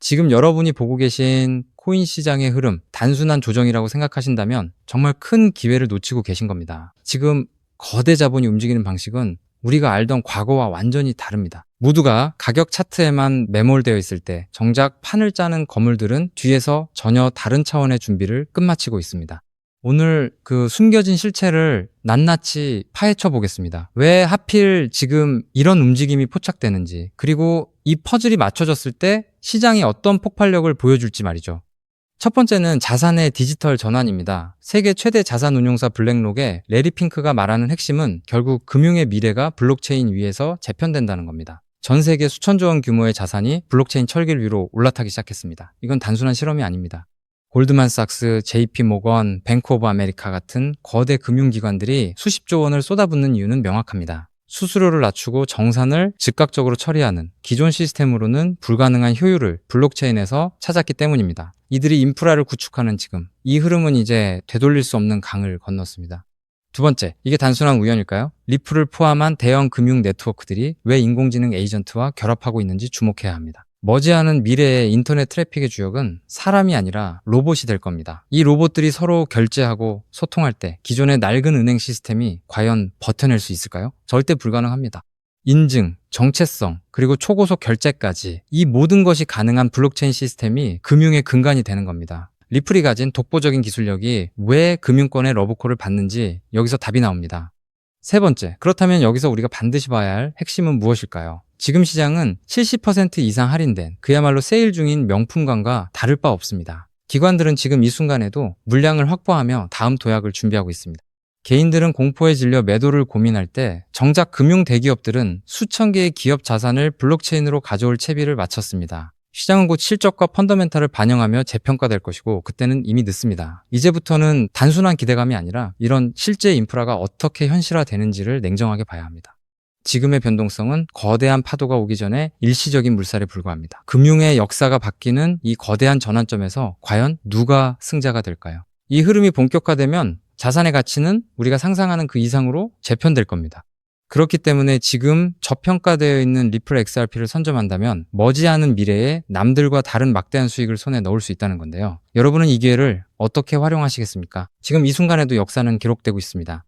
지금 여러분이 보고 계신 코인 시장의 흐름, 단순한 조정이라고 생각하신다면 정말 큰 기회를 놓치고 계신 겁니다. 지금 거대 자본이 움직이는 방식은 우리가 알던 과거와 완전히 다릅니다. 모두가 가격 차트에만 매몰되어 있을 때 정작 판을 짜는 거물들은 뒤에서 전혀 다른 차원의 준비를 끝마치고 있습니다. 오늘 그 숨겨진 실체를 낱낱이 파헤쳐 보겠습니다. 왜 하필 지금 이런 움직임이 포착되는지, 그리고 이 퍼즐이 맞춰졌을 때 시장이 어떤 폭발력을 보여줄지 말이죠. 첫 번째는 자산의 디지털 전환입니다. 세계 최대 자산 운용사 블랙록의 레리 핑크가 말하는 핵심은 결국 금융의 미래가 블록체인 위에서 재편된다는 겁니다. 전 세계 수천조 원 규모의 자산이 블록체인 철길 위로 올라타기 시작했습니다. 이건 단순한 실험이 아닙니다. 골드만삭스, JP 모건, 뱅크 오브 아메리카 같은 거대 금융기관들이 수십조 원을 쏟아붓는 이유는 명확합니다. 수수료를 낮추고 정산을 즉각적으로 처리하는 기존 시스템으로는 불가능한 효율을 블록체인에서 찾았기 때문입니다. 이들이 인프라를 구축하는 지금 이 흐름은 이제 되돌릴 수 없는 강을 건넜습니다. 두 번째, 이게 단순한 우연일까요? 리플을 포함한 대형 금융 네트워크들이 왜 인공지능 에이전트와 결합하고 있는지 주목해야 합니다. 머지않은 미래의 인터넷 트래픽의 주역은 사람이 아니라 로봇이 될 겁니다. 이 로봇들이 서로 결제하고 소통할 때 기존의 낡은 은행 시스템이 과연 버텨낼 수 있을까요? 절대 불가능합니다. 인증, 정체성, 그리고 초고속 결제까지 이 모든 것이 가능한 블록체인 시스템이 금융의 근간이 되는 겁니다. 리플이 가진 독보적인 기술력이 왜 금융권의 러브콜을 받는지 여기서 답이 나옵니다. 세 번째, 그렇다면 여기서 우리가 반드시 봐야 할 핵심은 무엇일까요? 지금 시장은 70% 이상 할인된 그야말로 세일 중인 명품관과 다를 바 없습니다. 기관들은 지금 이 순간에도 물량을 확보하며 다음 도약을 준비하고 있습니다. 개인들은 공포에 질려 매도를 고민할 때 정작 금융 대기업들은 수천 개의 기업 자산을 블록체인으로 가져올 채비를 마쳤습니다. 시장은 곧 실적과 펀더멘탈을 반영하며 재평가될 것이고 그때는 이미 늦습니다. 이제부터는 단순한 기대감이 아니라 이런 실제 인프라가 어떻게 현실화되는지를 냉정하게 봐야 합니다. 지금의 변동성은 거대한 파도가 오기 전에 일시적인 물살에 불과합니다. 금융의 역사가 바뀌는 이 거대한 전환점에서 과연 누가 승자가 될까요? 이 흐름이 본격화되면 자산의 가치는 우리가 상상하는 그 이상으로 재편될 겁니다. 그렇기 때문에 지금 저평가되어 있는 리플 XRP를 선점한다면 머지않은 미래에 남들과 다른 막대한 수익을 손에 넣을 수 있다는 건데요. 여러분은 이 기회를 어떻게 활용하시겠습니까? 지금 이 순간에도 역사는 기록되고 있습니다.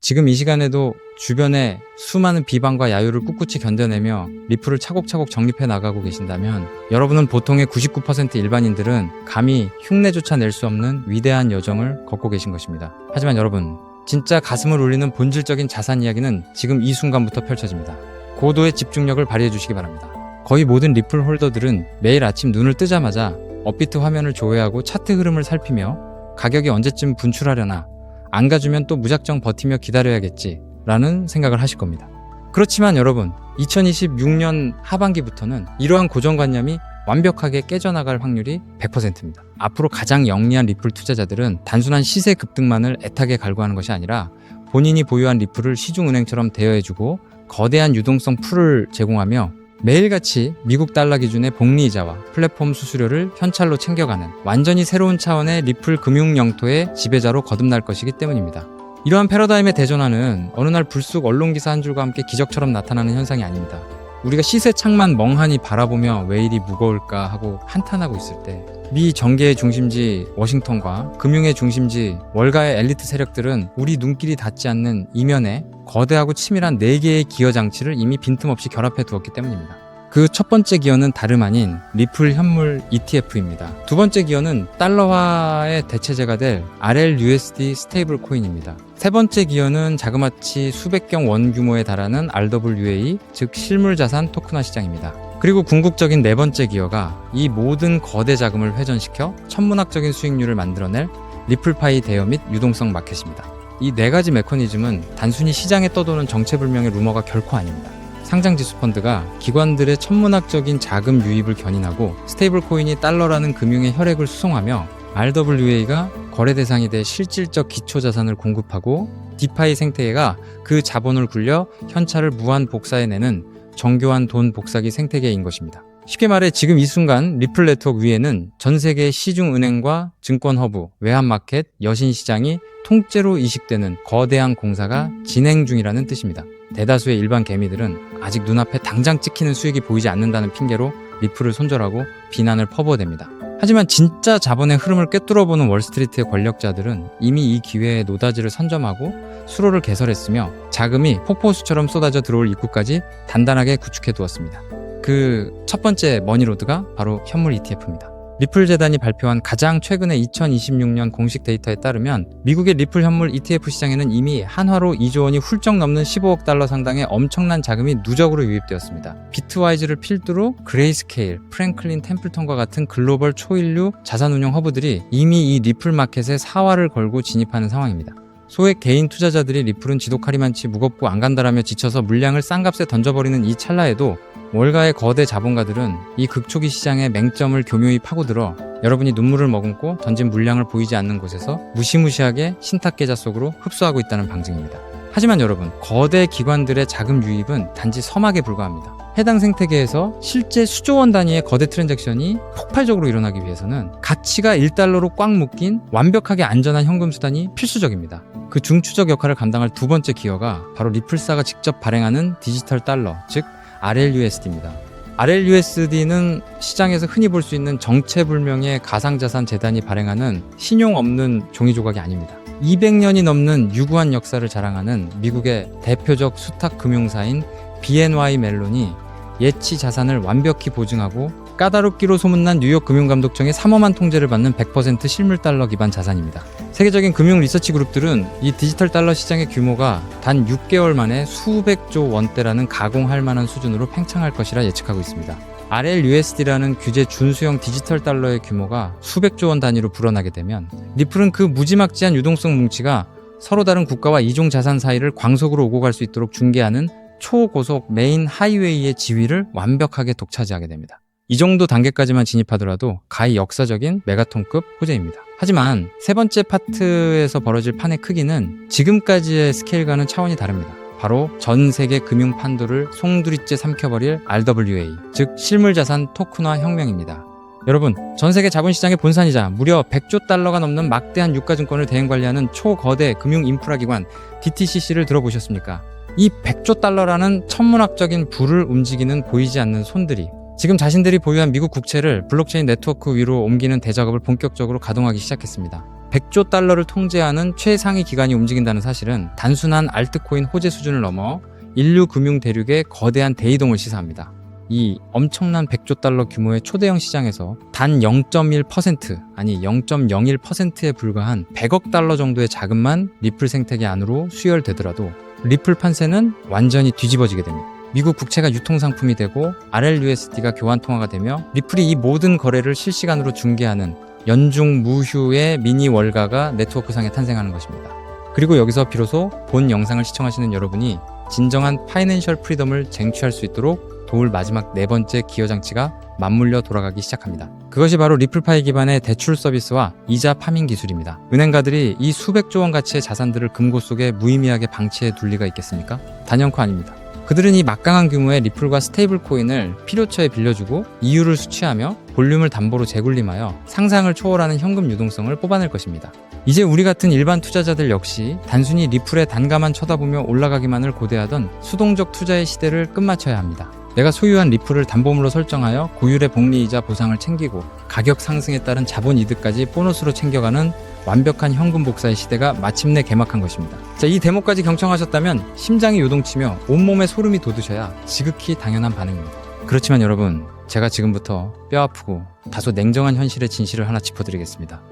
지금 이 시간에도 주변에 수많은 비방과 야유를 꿋꿋이 견뎌내며 리플을 차곡차곡 정립해 나가고 계신다면 여러분은 보통의 99% 일반인들은 감히 흉내조차 낼 수 없는 위대한 여정을 걷고 계신 것입니다. 하지만 여러분, 진짜 가슴을 울리는 본질적인 자산 이야기는 지금 이 순간부터 펼쳐집니다. 고도의 집중력을 발휘해 주시기 바랍니다. 거의 모든 리플 홀더들은 매일 아침 눈을 뜨자마자 업비트 화면을 조회하고 차트 흐름을 살피며 가격이 언제쯤 분출하려나, 안 가주면 또 무작정 버티며 기다려야겠지 라는 생각을 하실 겁니다. 그렇지만 여러분, 2026년 하반기부터는 이러한 고정관념이 완벽하게 깨져나갈 확률이 100%입니다. 앞으로 가장 영리한 리플 투자자들은 단순한 시세 급등만을 애타게 갈구하는 것이 아니라 본인이 보유한 리플을 시중은행처럼 대여해주고 거대한 유동성 풀을 제공하며 매일같이 미국 달러 기준의 복리이자와 플랫폼 수수료를 현찰로 챙겨가는 완전히 새로운 차원의 리플 금융 영토의 지배자로 거듭날 것이기 때문입니다. 이러한 패러다임의 대전환은 어느 날 불쑥 언론기사 한 줄과 함께 기적처럼 나타나는 현상이 아닙니다. 우리가 시세창만 멍하니 바라보며 왜 이리 무거울까 하고 한탄하고 있을 때 미 정계의 중심지 워싱턴과 금융의 중심지 월가의 엘리트 세력들은 우리 눈길이 닿지 않는 이면에 거대하고 치밀한 4개의 기여 장치를 이미 빈틈없이 결합해 두었기 때문입니다. 그 첫 번째 기여는 다름 아닌 리플 현물 ETF입니다. 두 번째 기여는 달러화의 대체제가 될 RLUSD 스테이블 코인입니다. 세 번째 기여는 자그마치 수백경 원 규모에 달하는 RWA, 즉 실물자산 토큰화 시장입니다. 그리고 궁극적인 네 번째 기여가 이 모든 거대 자금을 회전시켜 천문학적인 수익률을 만들어낼 리플파이 대여 및 유동성 마켓입니다. 이 네 가지 메커니즘은 단순히 시장에 떠도는 정체불명의 루머가 결코 아닙니다. 상장지수 펀드가 기관들의 천문학적인 자금 유입을 견인하고 스테이블 코인이 달러라는 금융의 혈액을 수송하며 RWA가 거래 대상이 돼 실질적 기초자산을 공급하고 디파이 생태계가 그 자본을 굴려 현찰을 무한 복사해내는 정교한 돈 복사기 생태계인 것입니다. 쉽게 말해 지금 이 순간 리플 네트워크 위에는 전 세계 시중은행과 증권 허브, 외환마켓, 여신시장이 통째로 이식되는 거대한 공사가 진행 중이라는 뜻입니다. 대다수의 일반 개미들은 아직 눈앞에 당장 찍히는 수익이 보이지 않는다는 핑계로 리플을 손절하고 비난을 퍼부어댑니다. 하지만 진짜 자본의 흐름을 꿰뚫어보는 월스트리트의 권력자들은 이미 이 기회에 노다지를 선점하고 수로를 개설했으며 자금이 폭포수처럼 쏟아져 들어올 입구까지 단단하게 구축해 두었습니다. 그 첫 번째 머니로드가 바로 현물 ETF입니다. 리플 재단이 발표한 가장 최근의 2026년 공식 데이터에 따르면 미국의 리플 현물 ETF 시장에는 이미 한화로 2조 원이 훌쩍 넘는 15억 달러 상당의 엄청난 자금이 누적으로 유입되었습니다. 비트와이즈를 필두로 그레이스케일, 프랭클린 템플턴과 같은 글로벌 초일류 자산운용 허브들이 이미 이 리플 마켓에 사활을 걸고 진입하는 상황입니다. 소액 개인 투자자들이 리플은 지독하리만치 무겁고 안 간다라며 지쳐서 물량을 싼 값에 던져버리는 이 찰나에도 월가의 거대 자본가들은 이 극초기 시장의 맹점을 교묘히 파고들어 여러분이 눈물을 머금고 던진 물량을 보이지 않는 곳에서 무시무시하게 신탁계좌 속으로 흡수하고 있다는 방증입니다. 하지만 여러분, 거대 기관들의 자금 유입은 단지 서막에 불과합니다. 해당 생태계에서 실제 수조 원 단위의 거대 트랜잭션이 폭발적으로 일어나기 위해서는 가치가 1달러로 꽉 묶인 완벽하게 안전한 현금 수단이 필수적입니다. 그 중추적 역할을 감당할 두 번째 기여가 바로 리플사가 직접 발행하는 디지털 달러, 즉 RLUSD입니다. RLUSD는 시장에서 흔히 볼 수 있는 정체불명의 가상자산 재단이 발행하는 신용 없는 종이 조각이 아닙니다. 200년이 넘는 유구한 역사를 자랑하는 미국의 대표적 수탁 금융사인 BNY 멜론이 예치 자산을 완벽히 보증하고 까다롭기로 소문난 뉴욕 금융감독청의 삼엄한 통제를 받는 100% 실물 달러 기반 자산입니다. 세계적인 금융 리서치 그룹들은 이 디지털 달러 시장의 규모가 단 6개월 만에 수백조 원대라는 가공할 만한 수준으로 팽창할 것이라 예측하고 있습니다. RLUSD라는 규제 준수형 디지털 달러의 규모가 수백조 원 단위로 불어나게 되면 리플은 그 무지막지한 유동성 뭉치가 서로 다른 국가와 이종 자산 사이를 광속으로 오고 갈 수 있도록 중개하는 초고속 메인 하이웨이의 지위를 완벽하게 독차지하게 됩니다. 이 정도 단계까지만 진입하더라도 가히 역사적인 메가톤급 호재입니다. 하지만 세 번째 파트에서 벌어질 판의 크기는 지금까지의 스케일과는 차원이 다릅니다. 바로 전 세계 금융 판도를 송두리째 삼켜버릴 RWA, 즉 실물자산 토큰화 혁명입니다. 여러분, 전 세계 자본시장의 본산이자 무려 100조 달러가 넘는 막대한 유가증권을 대행관리하는 초거대 금융 인프라 기관 DTCC를 들어보셨습니까? 이 100조 달러라는 천문학적인 불을 움직이는 보이지 않는 손들이 지금 자신들이 보유한 미국 국채를 블록체인 네트워크 위로 옮기는 대작업을 본격적으로 가동하기 시작했습니다. 100조 달러를 통제하는 최상위 기관이 움직인다는 사실은 단순한 알트코인 호재 수준을 넘어 인류 금융 대륙의 거대한 대이동을 시사합니다. 이 엄청난 100조 달러 규모의 초대형 시장에서 단 0.1% 아니 0.01%에 불과한 100억 달러 정도의 자금만 리플 생태계 안으로 수혈되더라도 리플 판세는 완전히 뒤집어지게 됩니다. 미국 국채가 유통상품이 되고 RLUSD가 교환통화가 되며 리플이 이 모든 거래를 실시간으로 중개하는 연중 무휴의 미니 월가가 네트워크상에 탄생하는 것입니다. 그리고 여기서 비로소 본 영상을 시청하시는 여러분이 진정한 파이낸셜 프리덤을 쟁취할 수 있도록 도울 마지막 네 번째 기여장치가 맞물려 돌아가기 시작합니다. 그것이 바로 리플파이 기반의 대출 서비스와 이자 파밍 기술입니다. 은행가들이 이 수백조 원 가치의 자산들을 금고 속에 무의미하게 방치해 둘 리가 있겠습니까? 단연코 아닙니다. 그들은 이 막강한 규모의 리플과 스테이블 코인을 필요처에 빌려주고 이율을 수취하며 볼륨을 담보로 재굴림하여 상상을 초월하는 현금 유동성을 뽑아낼 것입니다. 이제 우리 같은 일반 투자자들 역시 단순히 리플의 단가만 쳐다보며 올라가기만을 고대하던 수동적 투자의 시대를 끝마쳐야 합니다. 내가 소유한 리플을 담보물로 설정하여 고율의 복리이자 보상을 챙기고 가격 상승에 따른 자본 이득까지 보너스로 챙겨가는 완벽한 현금 복사의 시대가 마침내 개막한 것입니다. 자, 이 대목까지 경청하셨다면 심장이 요동치며 온몸에 소름이 돋으셔야 지극히 당연한 반응입니다. 그렇지만 여러분, 제가 지금부터 뼈아프고 다소 냉정한 현실의 진실을 하나 짚어드리겠습니다.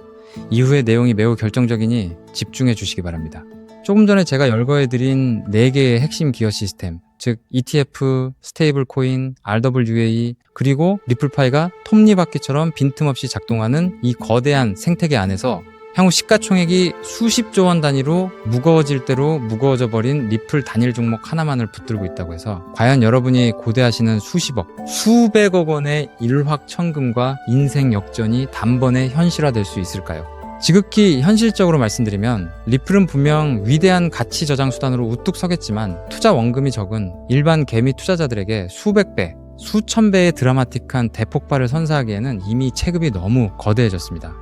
이후의 내용이 매우 결정적이니 집중해 주시기 바랍니다. 조금 전에 제가 열거해드린 4개의 핵심 기여 시스템, 즉 ETF, 스테이블 코인, RWA, 그리고 리플파이가 톱니바퀴처럼 빈틈없이 작동하는 이 거대한 생태계 안에서 향후 시가총액이 수십조 원 단위로 무거워질 대로 무거워져 버린 리플 단일 종목 하나만을 붙들고 있다고 해서 과연 여러분이 고대하시는 수십억, 수백억 원의 일확천금과 인생 역전이 단번에 현실화될 수 있을까요? 지극히 현실적으로 말씀드리면 리플은 분명 위대한 가치 저장 수단으로 우뚝 서겠지만 투자 원금이 적은 일반 개미 투자자들에게 수백 배, 수천 배의 드라마틱한 대폭발을 선사하기에는 이미 체급이 너무 거대해졌습니다.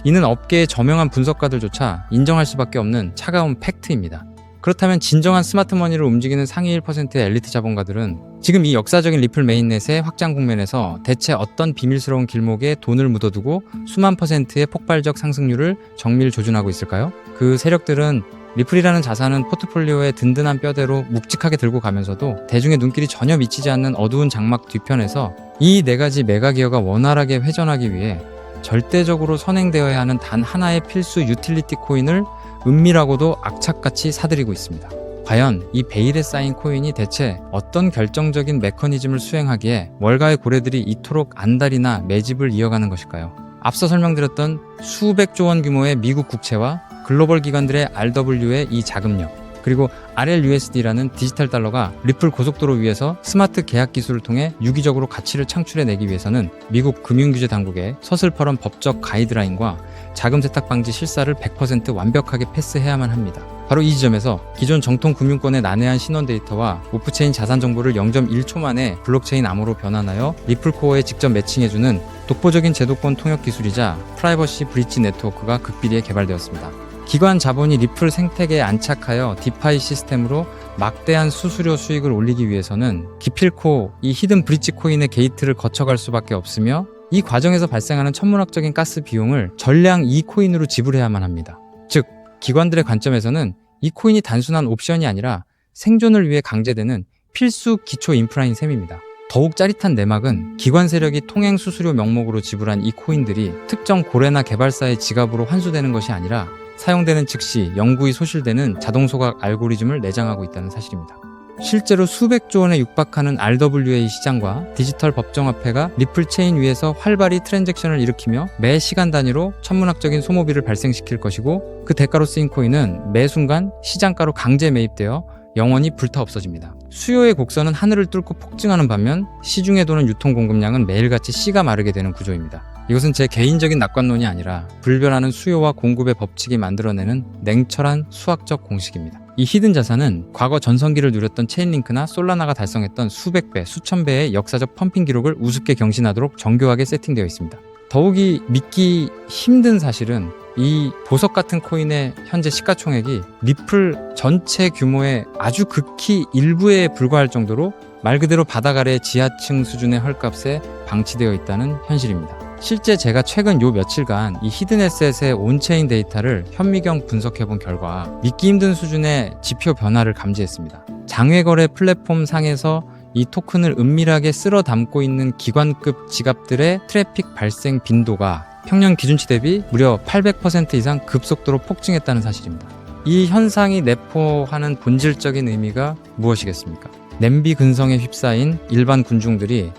이는 업계의 저명한 분석가들조차 인정할 수밖에 없는 차가운 팩트입니다. 그렇다면 진정한 스마트머니를 움직이는 상위 1%의 엘리트 자본가들은 지금 이 역사적인 리플 메인넷의 확장 국면에서 대체 어떤 비밀스러운 길목에 돈을 묻어두고 수만 %의 폭발적 상승률을 정밀 조준하고 있을까요? 그 세력들은 리플이라는 자산은 포트폴리오의 든든한 뼈대로 묵직하게 들고 가면서도 대중의 눈길이 전혀 미치지 않는 어두운 장막 뒤편에서 이 네 가지 메가 기어가 원활하게 회전하기 위해 절대적으로 선행되어야 하는 단 하나의 필수 유틸리티 코인을 은밀하고도 악착같이 사들이고 있습니다. 과연 이 베일에 쌓인 코인이 대체 어떤 결정적인 메커니즘을 수행하기에 월가의 고래들이 이토록 안달이나 매집을 이어가는 것일까요? 앞서 설명드렸던 수백조 원 규모의 미국 국채와 글로벌 기관들의 RW의 이 자금력, 그리고 RLUSD라는 디지털 달러가 리플 고속도로 위에서 스마트 계약 기술을 통해 유기적으로 가치를 창출해내기 위해서는 미국 금융규제 당국의 서슬퍼런 법적 가이드라인과 자금 세탁 방지 실사를 100% 완벽하게 패스해야만 합니다. 바로 이 지점에서 기존 정통 금융권의 난해한 신원 데이터와 오프체인 자산 정보를 0.1초 만에 블록체인 암호로 변환하여 리플 코어에 직접 매칭해주는 독보적인 제도권 통역 기술이자 프라이버시 브릿지 네트워크가 극비리에 개발되었습니다. 기관 자본이 리플 생태계에 안착하여 디파이 시스템으로 막대한 수수료 수익을 올리기 위해서는 기필코 이 히든 브릿지 코인의 게이트를 거쳐갈 수밖에 없으며 이 과정에서 발생하는 천문학적인 가스 비용을 전량 이 코인으로 지불해야만 합니다. 즉, 기관들의 관점에서는 이 코인이 단순한 옵션이 아니라 생존을 위해 강제되는 필수 기초 인프라인 셈입니다. 더욱 짜릿한 내막은 기관 세력이 통행 수수료 명목으로 지불한 이 코인들이 특정 고래나 개발사의 지갑으로 환수되는 것이 아니라 사용되는 즉시 영구히 소실되는 자동 소각 알고리즘을 내장하고 있다는 사실입니다. 실제로 수백조 원에 육박하는 RWA 시장과 디지털 법정화폐가 리플 체인 위에서 활발히 트랜잭션을 일으키며 매 시간 단위로 천문학적인 소모비를 발생시킬 것이고 그 대가로 쓰인 코인은 매 순간 시장가로 강제 매입되어 영원히 불타 없어집니다. 수요의 곡선은 하늘을 뚫고 폭증하는 반면 시중에 도는 유통 공급량은 매일같이 씨가 마르게 되는 구조입니다. 이것은 제 개인적인 낙관론이 아니라 불변하는 수요와 공급의 법칙이 만들어내는 냉철한 수학적 공식입니다. 이 히든 자산은 과거 전성기를 누렸던 체인링크나 솔라나가 달성했던 수백 배, 수천 배의 역사적 펌핑 기록을 우습게 경신하도록 정교하게 세팅되어 있습니다. 더욱이 믿기 힘든 사실은 이 보석 같은 코인의 현재 시가총액이 리플 전체 규모의 아주 극히 일부에 불과할 정도로 말 그대로 바닥 아래 지하층 수준의 헐값에 방치되어 있다는 현실입니다. 실제 제가 최근 요 며칠간 이 히든에셋의 온체인 데이터를 현미경 분석해본 결과 믿기 힘든 수준의 지표 변화를 감지했습니다. 장외거래 플랫폼 상에서 이 토큰을 은밀하게 쓸어 담고 있는 기관급 지갑들의 트래픽 발생 빈도가 평년 기준치 대비 무려 800% 이상 급속도로 폭증했다는 사실입니다. 이 현상이 내포하는 본질적인 의미가 무엇이겠습니까? 냄비 근성에 휩싸인 일반 군중들이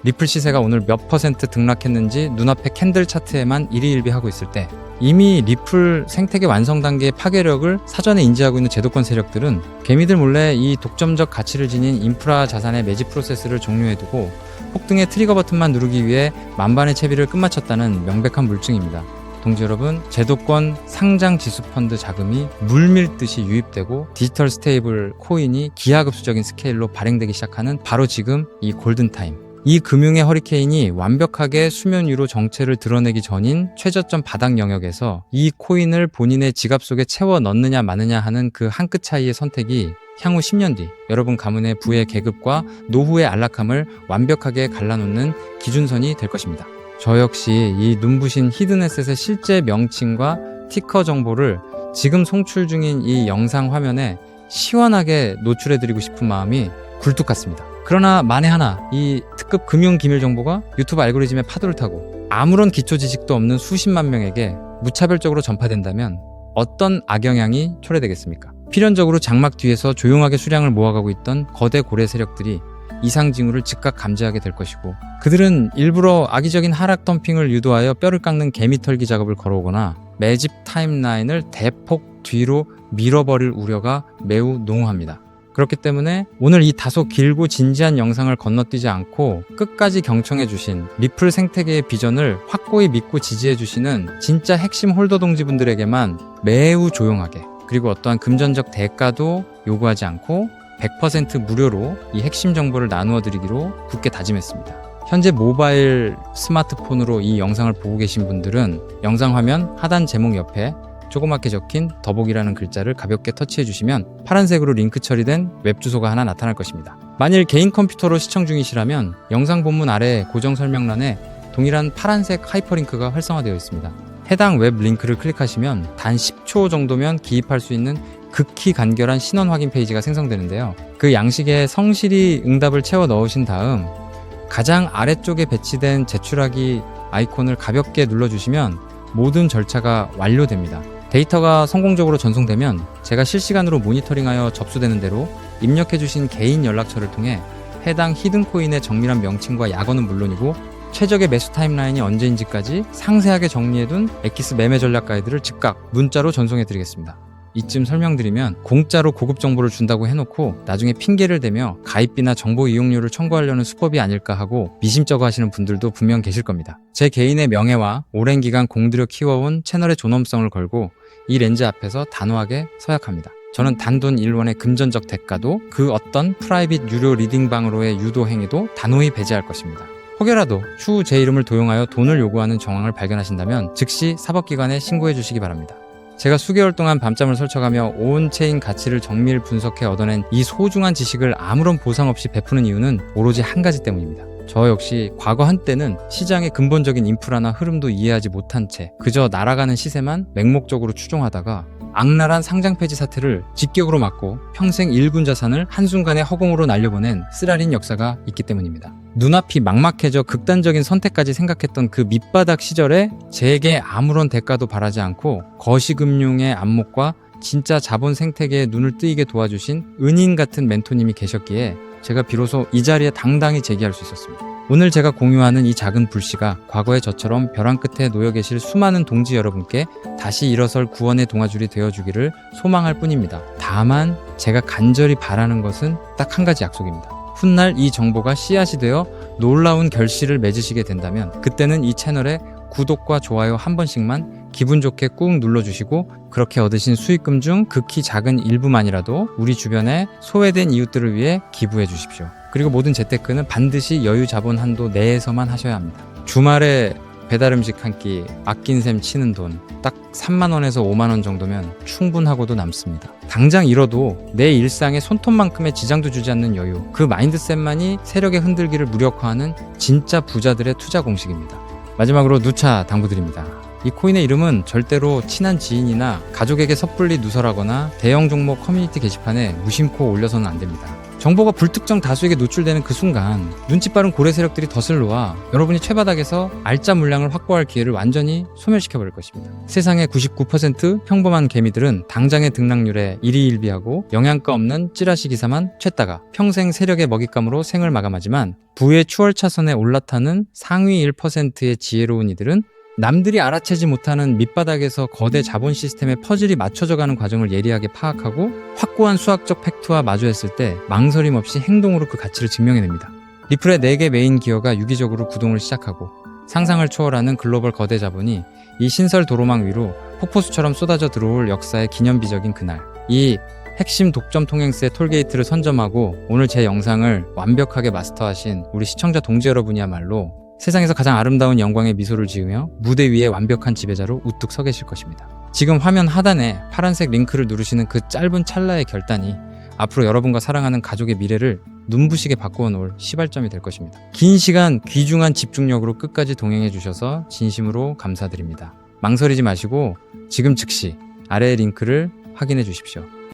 리플 시세가 오늘 몇 % 등락했는지 눈앞에 캔들 차트에만 일희일비하고 있을 때 이미 리플 생태계 완성 단계의 파괴력을 사전에 인지하고 있는 제도권 세력들은 개미들 몰래 이 독점적 가치를 지닌 인프라 자산의 매집 프로세스를 종료해두고 폭등의 트리거 버튼만 누르기 위해 만반의 채비를 끝마쳤다는 명백한 물증입니다. 동지 여러분, 제도권 상장 지수 펀드 자금이 물밀듯이 유입되고 디지털 스테이블 코인이 기하급수적인 스케일로 발행되기 시작하는 바로 지금 이 골든타임, 이 금융의 허리케인이 완벽하게 수면 위로 정체를 드러내기 전인 최저점 바닥 영역에서 이 코인을 본인의 지갑 속에 채워 넣느냐 마느냐 하는 그 한 끗 차이의 선택이 향후 10년 뒤 여러분 가문의 부의 계급과 노후의 안락함을 완벽하게 갈라놓는 기준선이 될 것입니다. 저 역시 이 눈부신 히든에셋의 실제 명칭과 티커 정보를 지금 송출 중인 이 영상 화면에 시원하게 노출해드리고 싶은 마음이 굴뚝 같습니다. 그러나 만에 하나 이 특급 금융 기밀 정보가 유튜브 알고리즘의 파도를 타고 아무런 기초 지식도 없는 수십만 명에게 무차별적으로 전파된다면 어떤 악영향이 초래되겠습니까? 필연적으로 장막 뒤에서 조용하게 수량을 모아가고 있던 거대 고래 세력들이 이상 징후를 즉각 감지하게 될 것이고 그들은 일부러 악의적인 하락 덤핑을 유도하여 뼈를 깎는 개미털기 작업을 걸어오거나 매집 타임라인을 대폭 뒤로 밀어버릴 우려가 매우 농후합니다. 그렇기 때문에 오늘 이 다소 길고 진지한 영상을 건너뛰지 않고 끝까지 경청해주신 리플 생태계의 비전을 확고히 믿고 지지해주시는 진짜 핵심 홀더 동지분들에게만 매우 조용하게, 그리고 어떠한 금전적 대가도 요구하지 않고 100% 무료로 이 핵심 정보를 나누어 드리기로 굳게 다짐했습니다. 현재 모바일 스마트폰으로 이 영상을 보고 계신 분들은 영상 화면 하단 제목 옆에 조그맣게 적힌 더보기라는 글자를 가볍게 터치해 주시면 파란색으로 링크 처리된 웹 주소가 하나 나타날 것입니다. 만일 개인 컴퓨터로 시청 중이시라면 영상 본문 아래 고정 설명란에 동일한 파란색 하이퍼링크가 활성화되어 있습니다. 해당 웹 링크를 클릭하시면 단 10초 정도면 기입할 수 있는 극히 간결한 신원 확인 페이지가 생성되는데요. 그 양식에 성실히 응답을 채워 넣으신 다음 가장 아래쪽에 배치된 제출하기 아이콘을 가볍게 눌러주시면 모든 절차가 완료됩니다. 데이터가 성공적으로 전송되면 제가 실시간으로 모니터링하여 접수되는 대로 입력해주신 개인 연락처를 통해 해당 히든코인의 정밀한 명칭과 약어는 물론이고 최적의 매수 타임라인이 언제인지까지 상세하게 정리해둔 엑기스 매매 전략 가이드를 즉각 문자로 전송해드리겠습니다. 이쯤 설명드리면 공짜로 고급 정보를 준다고 해놓고 나중에 핑계를 대며 가입비나 정보 이용료를 청구하려는 수법이 아닐까 하고 미심쩍어 하시는 분들도 분명 계실 겁니다. 제 개인의 명예와 오랜 기간 공들여 키워온 채널의 존엄성을 걸고 이 렌즈 앞에서 단호하게 서약합니다. 저는 단돈 1원의 금전적 대가도 그 어떤 프라이빗 유료 리딩방으로의 유도 행위도 단호히 배제할 것입니다. 혹여라도 추후 제 이름을 도용하여 돈을 요구하는 정황을 발견하신다면 즉시 사법기관에 신고해 주시기 바랍니다. 제가 수개월 동안 밤잠을 설쳐가며 온체인 가치를 정밀 분석해 얻어낸 이 소중한 지식을 아무런 보상 없이 베푸는 이유는 오로지 한 가지 때문입니다. 저 역시 과거 한때는 시장의 근본적인 인프라나 흐름도 이해하지 못한 채 그저 날아가는 시세만 맹목적으로 추종하다가 악랄한 상장 폐지 사태를 직격으로 막고 평생 일군 자산을 한순간에 허공으로 날려보낸 쓰라린 역사가 있기 때문입니다. 눈앞이 막막해져 극단적인 선택까지 생각했던 그 밑바닥 시절에 제게 아무런 대가도 바라지 않고 거시금융의 안목과 진짜 자본 생태계에 눈을 뜨이게 도와주신 은인 같은 멘토님이 계셨기에 제가 비로소 이 자리에 당당히 제기할 수 있었습니다. 오늘 제가 공유하는 이 작은 불씨가 과거의 저처럼 벼랑 끝에 놓여 계실 수많은 동지 여러분께 다시 일어설 구원의 동아줄이 되어주기를 소망할 뿐입니다. 다만 제가 간절히 바라는 것은 딱 한 가지 약속입니다. 훗날 이 정보가 씨앗이 되어 놀라운 결실을 맺으시게 된다면 그때는 이 채널에 구독과 좋아요 한 번씩만 기분 좋게 꾹 눌러주시고 그렇게 얻으신 수익금 중 극히 작은 일부만이라도 우리 주변에 소외된 이웃들을 위해 기부해 주십시오. 그리고 모든 재테크는 반드시 여유 자본 한도 내에서만 하셔야 합니다. 주말에 배달음식 한 끼 아낀 셈 치는 돈 딱 3만원에서 5만원 정도면 충분하고도 남습니다. 당장 잃어도 내 일상에 손톱만큼의 지장도 주지 않는 여유, 그 마인드셋만이 세력의 흔들기를 무력화하는 진짜 부자들의 투자 공식입니다. 마지막으로 누차 당부드립니다. 이 코인의 이름은 절대로 친한 지인이나 가족에게 섣불리 누설하거나 대형 종목 커뮤니티 게시판에 무심코 올려서는 안 됩니다. 정보가 불특정 다수에게 노출되는 그 순간 눈치 빠른 고래 세력들이 덫을 놓아 여러분이 최바닥에서 알짜 물량을 확보할 기회를 완전히 소멸시켜버릴 것입니다. 세상의 99% 평범한 개미들은 당장의 등락률에 일희일비하고 영양가 없는 찌라시 기사만 쬐다가 평생 세력의 먹잇감으로 생을 마감하지만 부의 추월차선에 올라타는 상위 1%의 지혜로운 이들은 남들이 알아채지 못하는 밑바닥에서 거대 자본 시스템의 퍼즐이 맞춰져가는 과정을 예리하게 파악하고 확고한 수학적 팩트와 마주했을 때 망설임 없이 행동으로 그 가치를 증명해냅니다. 리플의 4개 메인 기어가 유기적으로 구동을 시작하고 상상을 초월하는 글로벌 거대 자본이 이 신설 도로망 위로 폭포수처럼 쏟아져 들어올 역사의 기념비적인 그날, 이 핵심 독점 통행세 톨게이트를 선점하고 오늘 제 영상을 완벽하게 마스터하신 우리 시청자 동지 여러분이야말로 세상에서 가장 아름다운 영광의 미소를 지으며 무대 위에 완벽한 지배자로 우뚝 서 계실 것입니다. 지금 화면 하단에 파란색 링크를 누르시는 그 짧은 찰나의 결단이 앞으로 여러분과 사랑하는 가족의 미래를 눈부시게 바꾸어 놓을 시발점이 될 것입니다. 긴 시간 귀중한 집중력으로 끝까지 동행해 주셔서 진심으로 감사드립니다. 망설이지 마시고 지금 즉시 아래의 링크를 확인해 주십시오.